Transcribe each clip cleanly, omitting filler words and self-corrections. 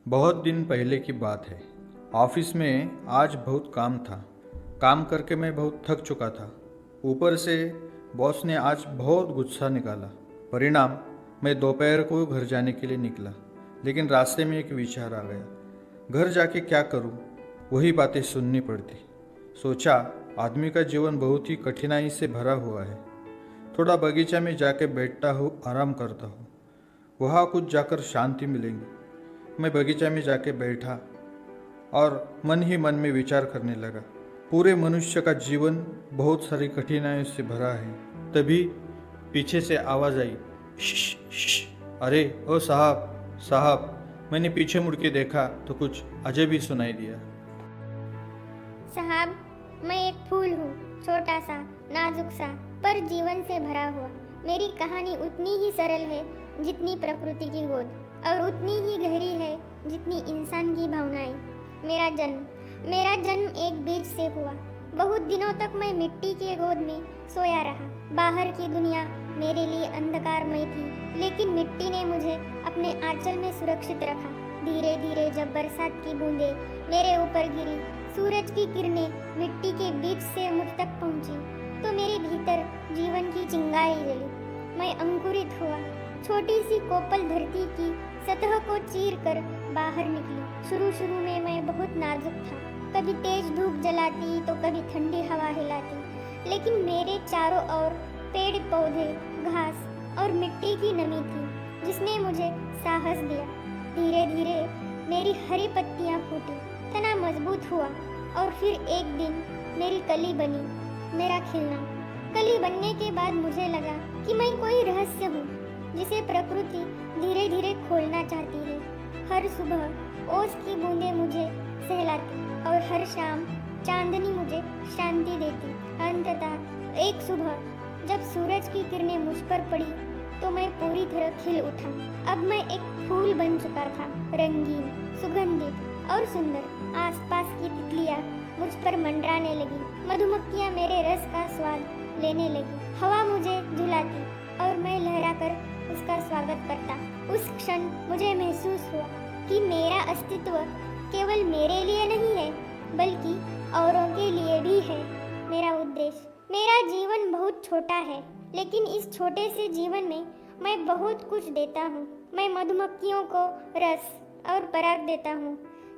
बहुत दिन पहले की बात है। ऑफिस में आज बहुत काम था। काम करके मैं बहुत थक चुका था। ऊपर से बॉस ने आज बहुत गुस्सा निकाला। परिणाम, मैं दोपहर को घर जाने के लिए निकला, लेकिन रास्ते में एक विचार आ गया। घर जाके क्या करूं? वही बातें सुननी पड़ती। सोचा, आदमी का जीवन बहुत ही कठिनाई से भरा हुआ है। थोड़ा बगीचा में जाके बैठता हूँ, आराम करता हूँ। वहाँ कुछ जाकर शांति मिलेंगी। मैं बगीचा में जाके बैठा और मन ही मन में विचार करने लगा। पूरे मनुष्य का जीवन बहुत सारी कठिनाइयों से भरा है। तभी पीछे से आवाज़ आई, "श्श, श्श, अरे ओ साहब, साहब।" मैंने पीछे मुड़ के देखा तो कुछ अजब ही सुनाई दिया। साहब, मैं एक फूल हूँ, छोटा सा, नाजुक सा, पर जीवन से भरा हुआ। मेरी कहानी उतनी ही सरल है जितनी प्रकृति की गोद, और उतनी ही गहरी है जितनी इंसान की भावनाएं। मेरा जन्म एक बीज से हुआ। बहुत दिनों तक मैं मिट्टी की गोद में सोया रहा। बाहर की दुनिया मेरे लिए अंधकारमय थी, लेकिन मिट्टी ने मुझे अपने आंचल में सुरक्षित रखा। धीरे धीरे जब बरसात की बूंदें मेरे ऊपर गिरी, सूरज की किरणें मिट्टी के बीच से मुझ तक पहुंची, तो मेरे भीतर जीवन की चिंगारी जली। मैं अंकुरित हुआ। छोटी सी कोपल धरती की सतह को चीर कर बाहर निकली। शुरू में मैं बहुत नाजुक था। कभी तेज धूप जलाती तो कभी ठंडी हवा हिलाती, लेकिन मेरे चारों ओर पेड़ पौधे, घास और मिट्टी की नमी थी, जिसने मुझे साहस दिया। धीरे धीरे मेरी हरी पत्तियां फूटी, तना मजबूत हुआ, और फिर एक दिन मेरी कली बनी, मेरा खिलना। कली बनने के बाद मुझे लगा कि मैं कोई रहस्य हूँ, जिसे प्रकृति धीरे धीरे खोलना चाहती है। हर सुबह ओस की बूंदें मुझे सहलाती, और हर शाम चांदनी मुझे शांति देती। अंततः एक सुबह जब सूरज की किरणें मुझ पर पड़ी, तो मैं पूरी तरह खिल उठा। अब मैं एक फूल बन चुका था, रंगीन, सुगंधित और सुंदर। आसपास की तितलियां मुझ पर मंडराने लगी, मधुमक्खियां मेरे रस का स्वाद लेने लगी। हवा मुझे झुलाती और मैं लहराकर उसका स्वागत करता। उस क्षण मुझे महसूस हुआ कि मेरा अस्तित्व केवल मेरे लिए नहीं है, बल्कि औरों के लिए भी है। मेरा उद्देश्य, मेरा जीवन बहुत छोटा है, लेकिन इस छोटे से जीवन में मैं बहुत कुछ देता हूँ। मैं मधुमक्खियों को रस और पराग देता हूँ,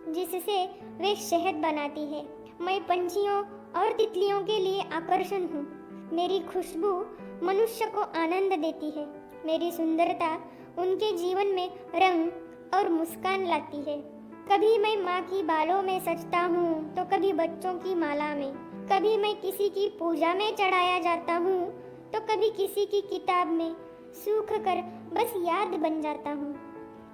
जिससे वे शहद बनाती है। मैं पंछियों और तितलियों के लिए आकर्षण हूँ। मेरी खुशबू मनुष्य को आनंद देती है। मेरी सुंदरता उनके जीवन में रंग और मुस्कान लाती है। कभी मैं माँ की बालों में सजता हूँ, तो कभी बच्चों की माला में। कभी मैं किसी की पूजा में चढ़ाया जाता हूँ, तो कभी किसी की किताब में सूख कर बस याद बन जाता हूँ।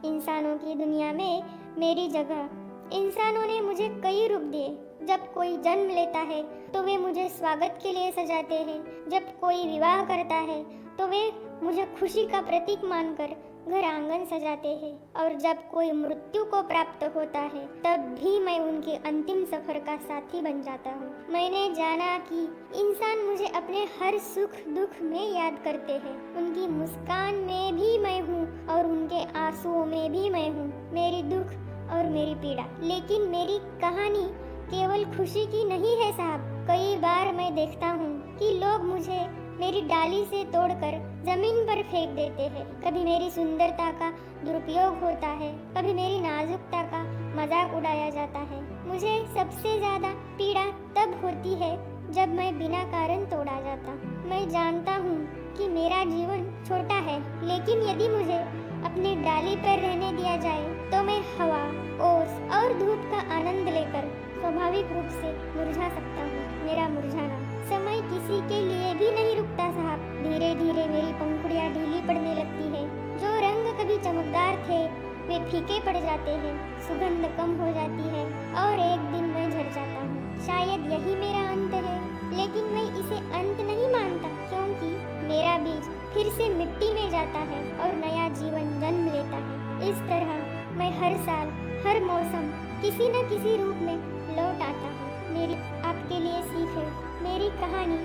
इंसानों की दुनिया में मेरी जगह। इंसानों ने मुझे कई रूप दिए। जब कोई जन्म लेता है तो वे मुझे स्वागत के लिए सजाते हैं। जब कोई विवाह करता है तो वे मुझे खुशी का प्रतीक मानकर घर आंगन सजाते हैं, और जब कोई मृत्यु को प्राप्त होता है तब भी मैं उनके अंतिम सफर का साथी बन जाता हूँ। मैंने जाना कि इंसान मुझे अपने हर सुख दुख में याद करते हैं। उनकी मुस्कान में भी मैं हूँ और उनके आंसुओं में भी मैं हूँ, मेरी दुख और मेरी पीड़ा। लेकिन मेरी कहानी केवल खुशी की नहीं है साहब। कई बार मैं देखता हूँ कि लोग मुझे मेरी डाली से तोड़कर जमीन पर फेंक देते हैं। कभी मेरी सुंदरता का दुरुपयोग होता है, कभी मेरी नाजुकता का मजाक उड़ाया जाता है। मुझे सबसे ज्यादा पीड़ा तब होती है जब मैं बिना कारण तोड़ा जाता हूँ। मैं जानता हूँ कि मेरा जीवन छोटा है, लेकिन यदि मुझे अपनी डाली पर रहने दिया जाए तो मैं हवा, ओस और धूप का आनंद लेकर स्वाभाविक रूप से मुरझा सकता हूँ। मेरा मुरझाना समय किसी के लिए भी नहीं रुकता साहब। धीरे धीरे मेरी पंखुड़ियाँ ढीली पड़ने लगती है। जो रंग कभी चमकदार थे वे फीके पड़ जाते हैं, सुगंध कम हो जाती है, और एक दिन मैं झड़ जाता हूँ। शायद यही मेरा अंत है, लेकिन मैं इसे अंत नहीं मानता, क्योंकि मेरा बीज फिर से मिट्टी में जाता है और नया जीवन जन्म लेता है। इस तरह मैं हर साल, हर मौसम किसी न किसी रूप में लौट आता हूँ। मेरी आपके लिए सीख है, मेरी कहानी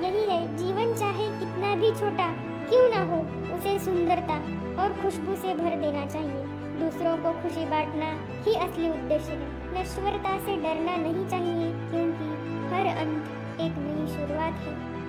यही है। जीवन चाहे कितना भी छोटा क्यों ना हो, उसे सुंदरता और खुशबू से भर देना चाहिए। दूसरों को खुशी बांटना ही असली उद्देश्य है। नश्वरता से डरना नहीं चाहिए, क्योंकि हर अंत एक नई शुरुआत है।